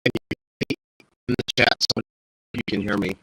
in the chat so you can hear me.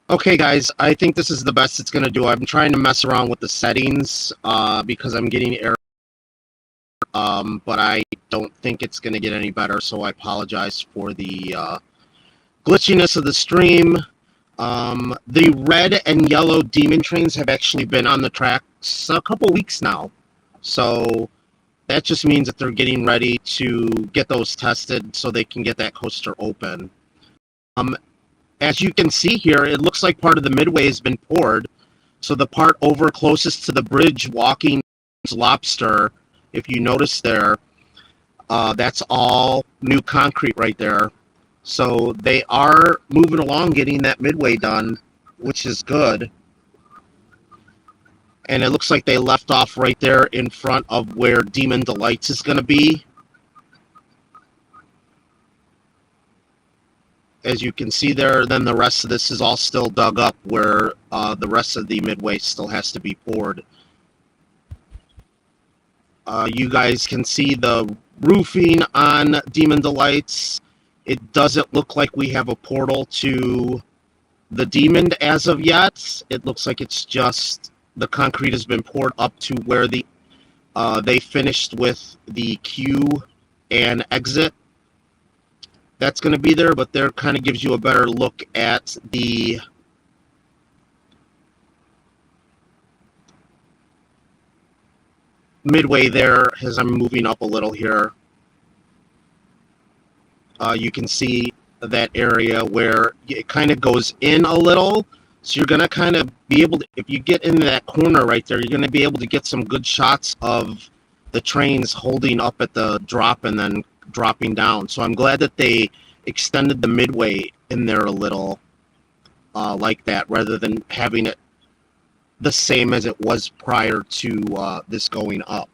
Okay, guys, I think this is the best it's going to do. I'm trying to mess around with the settings because I'm getting error, but I don't think it's going to get any better, so I apologize for the glitchiness of the stream. The red and yellow demon trains have actually been on the tracks a couple weeks now, so that just means that they're getting ready to get those tested so they can get that coaster open. As you can see here, it looks like part of the Midway has been poured. So the part over closest to the bridge walking Lobster, if you notice there, that's all new concrete right there. So they are moving along getting that Midway done, which is good. And it looks like they left off right there in front of where Demon Delights is going to be. As you can see there, then the rest of this is all still dug up where the rest of the Midway still has to be poured. You guys can see the roofing on Demon Delights. It doesn't look like we have a portal to the Demon as of yet. It looks like it's just the concrete has been poured up to where they finished with the queue and exit. That's going to be there, but there kind of gives you a better look at the Midway there as I'm moving up a little here. You can see that area where it kind of goes in a little. So you're going to kind of be able to, if you get in that corner right there, you're going to be able to get some good shots of the trains holding up at the drop and then dropping down. So I'm glad that they extended the Midway in there a little like that, rather than having it the same as it was prior to this going up.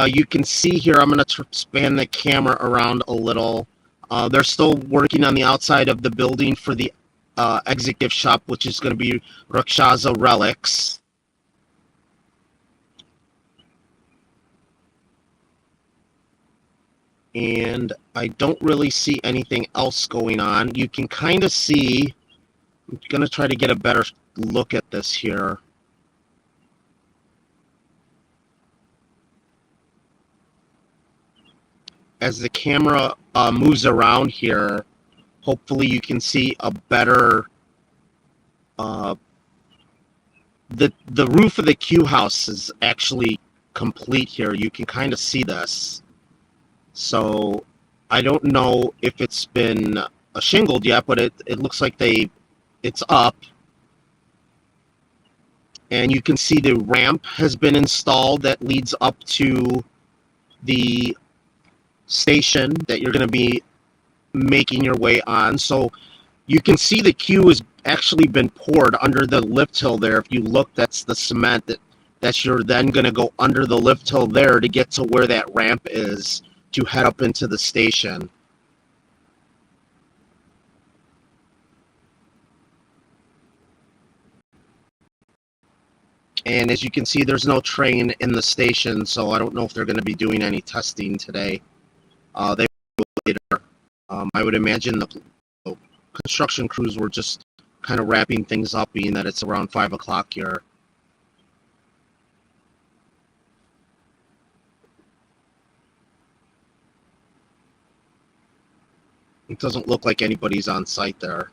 You can see here, I'm going to span the camera around a little. They're still working on the outside of the building for the exit gift shop, which is going to be Rakshasa Relics. And I don't really see anything else going on. You can kind of see, I'm going to try to get a better look at this here. As the camera moves around here, hopefully you can see a better, the roof of the Q house is actually complete here. You can kind of see this. So I don't know if it's been shingled yet, but it looks like it's up. And you can see the ramp has been installed that leads up to the station that you're going to be making your way on. So you can see the queue is actually been poured under the lift hill there. If you look, that's the cement that you're then going to go under the lift hill there to get to where that ramp is to head up into the station. And as you can see, there's no train in the station, so I don't know if they're going to be doing any testing today. They will later. I would imagine the construction crews were just kind of wrapping things up, being that it's around 5 o'clock here. It doesn't look like anybody's on site there.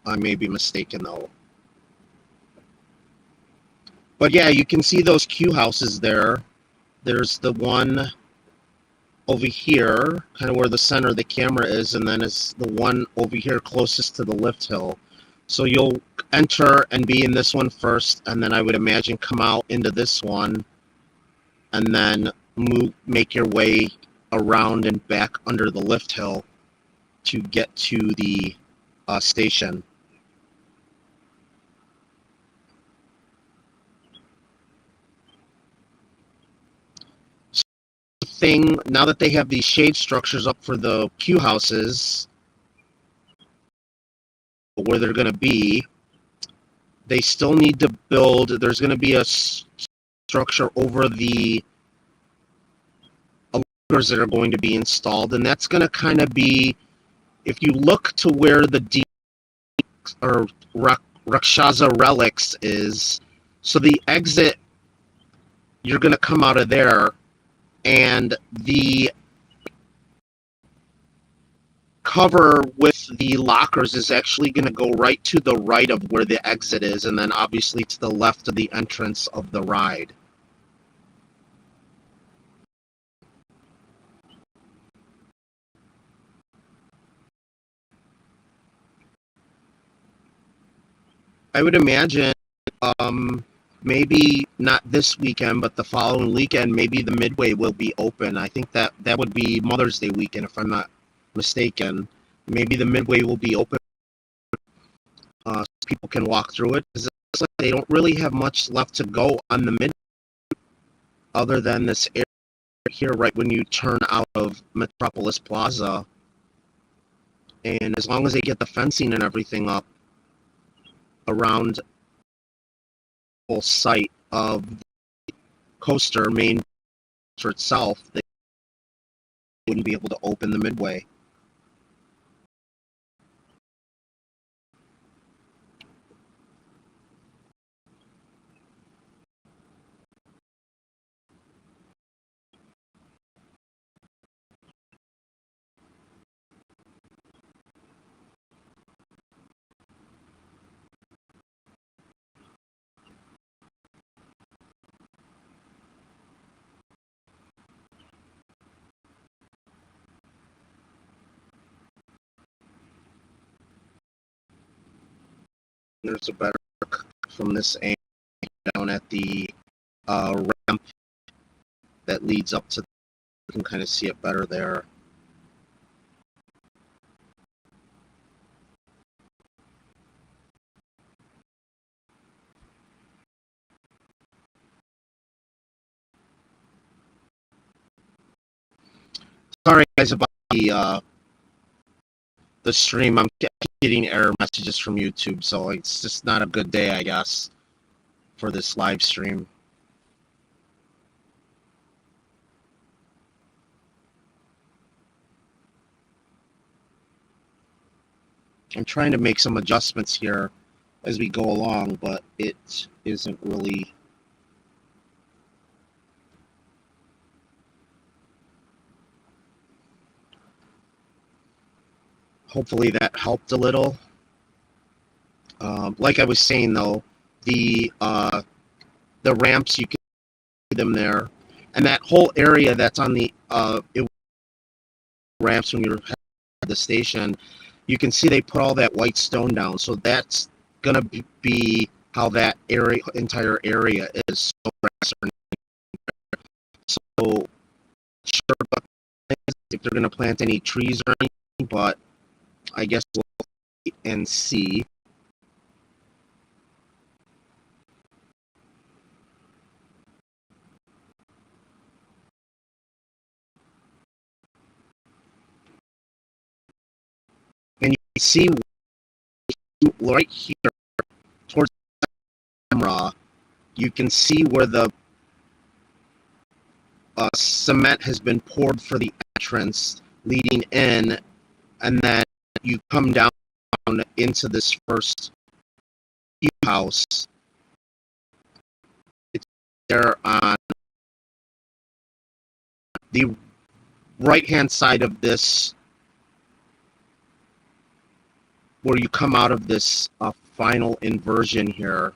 I may be mistaken, though. But yeah, you can see those queue houses there. There's the one over here, kind of where the center of the camera is, and then it's the one over here closest to the lift hill. So you'll enter and be in this one first, and then I would imagine come out into this one, and then make your way around and back under the lift hill to get to the station. Thing now that they have these shade structures up for the queue houses where they're going to be, they still need to build. There's going to be a structure over the alarms that are going to be installed, and that's going to kind of be, if you look to where the or Rakshasa relics is, so the exit, you're going to come out of there, and the cover with the lockers is actually going to go right to the right of where the exit is, and then obviously to the left of the entrance of the ride. I would imagine maybe not this weekend, but the following weekend, maybe the Midway will be open. I think that would be Mother's Day weekend, if I'm not mistaken. Maybe the Midway will be open. So people can walk through it. Like they don't really have much left to go on the Midway other than this area here right when you turn out of Metropolis Plaza. And as long as they get the fencing and everything up around the whole site of the coaster main for itself, they wouldn't be able to open the Midway. There's a better look from this angle down at the ramp that leads up to. You can kind of see it better there. Sorry guys about the stream. I'm getting error messages from YouTube, so it's just not a good day, I guess, for this live stream. I'm trying to make some adjustments here as we go along, but it isn't really. Hopefully that helped a little. Like I was saying, though, the ramps, you can see them there, and that whole area that's on the ramps when you're at the station, you can see they put all that white stone down. So that's gonna be how that area, entire area is. So sure if they're gonna plant any trees or anything, but I guess we'll wait and see. see right here towards the camera, you can see where the cement has been poured for the entrance leading in, and then you come down into this first house. It's there on the right-hand side of this, where you come out of this final inversion here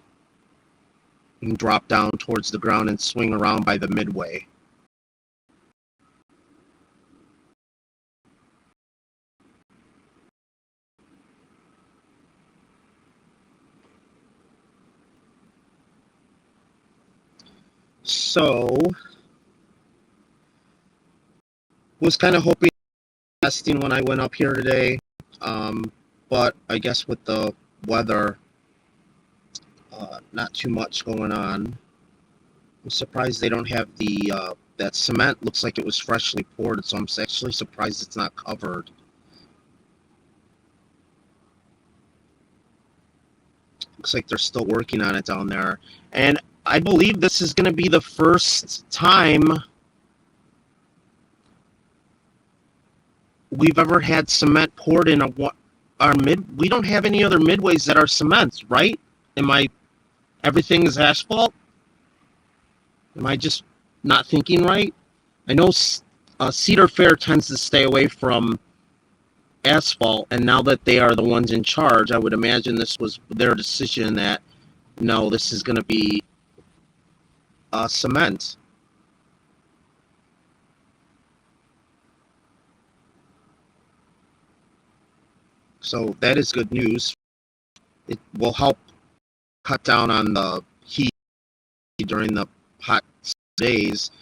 and drop down towards the ground and swing around by the Midway. So, was kind of hoping testing when I went up here today, but I guess with the weather, not too much going on. I'm surprised they don't have the that cement. Looks like it was freshly poured, so I'm actually surprised it's not covered. Looks like they're still working on it down there, and I believe this is going to be the first time we've ever had cement poured in we don't have any other midways that are cements, right? Everything is asphalt? Am I just not thinking right? I know Cedar Fair tends to stay away from asphalt, and now that they are the ones in charge, I would imagine this was their decision that, no, this is going to be cement. So that is good news. It will help cut down on the heat during the hot days,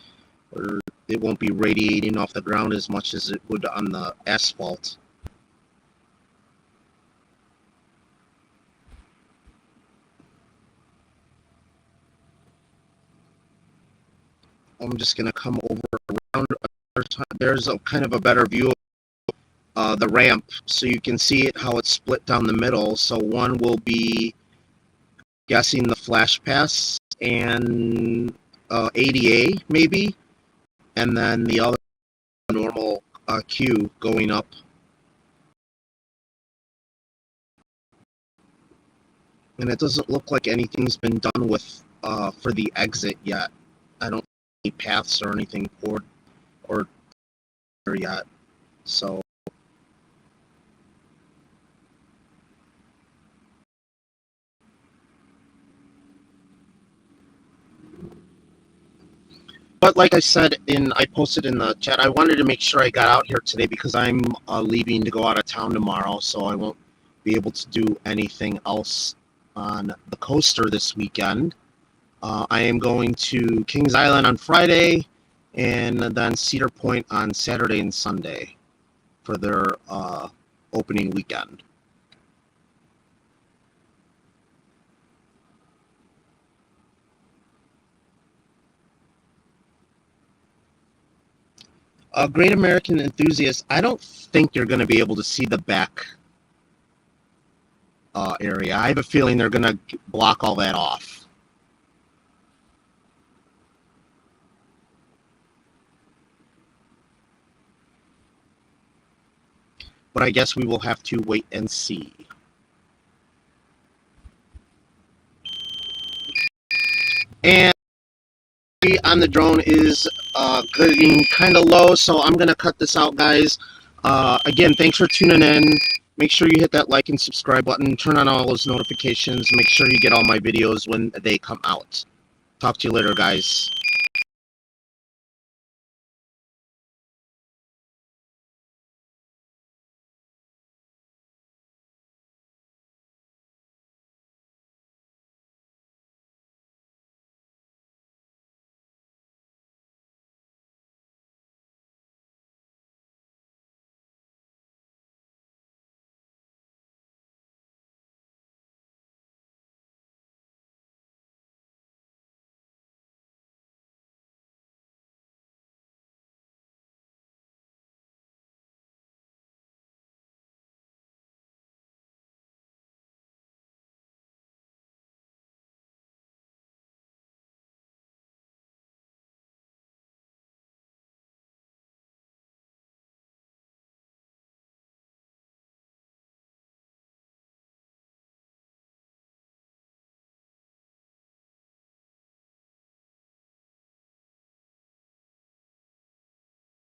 or it won't be radiating off the ground as much as it would on the asphalt. I'm just going to come over around. There's a kind of a better view of the ramp, so you can see it how it's split down the middle. So one will be guessing the flash pass and ADA maybe, and then the other normal queue going up. And it doesn't look like anything's been done with for the exit yet. I don't see any paths or anything poured or yet. So but like I said, I posted in the chat, I wanted to make sure I got out here today because I'm leaving to go out of town tomorrow, so I won't be able to do anything else on the coaster this weekend. I am going to Kings Island on Friday, and then Cedar Point on Saturday and Sunday for their opening weekend. Great American Enthusiast, I don't think you're going to be able to see the back area. I have a feeling they're going to block all that off. But I guess we will have to wait and see. And on the drone is getting kind of low, so I'm going to cut this out, guys. Again, thanks for tuning in. Make sure you hit that like and subscribe button. Turn on all those notifications. Make sure you get all my videos when they come out. Talk to you later, guys.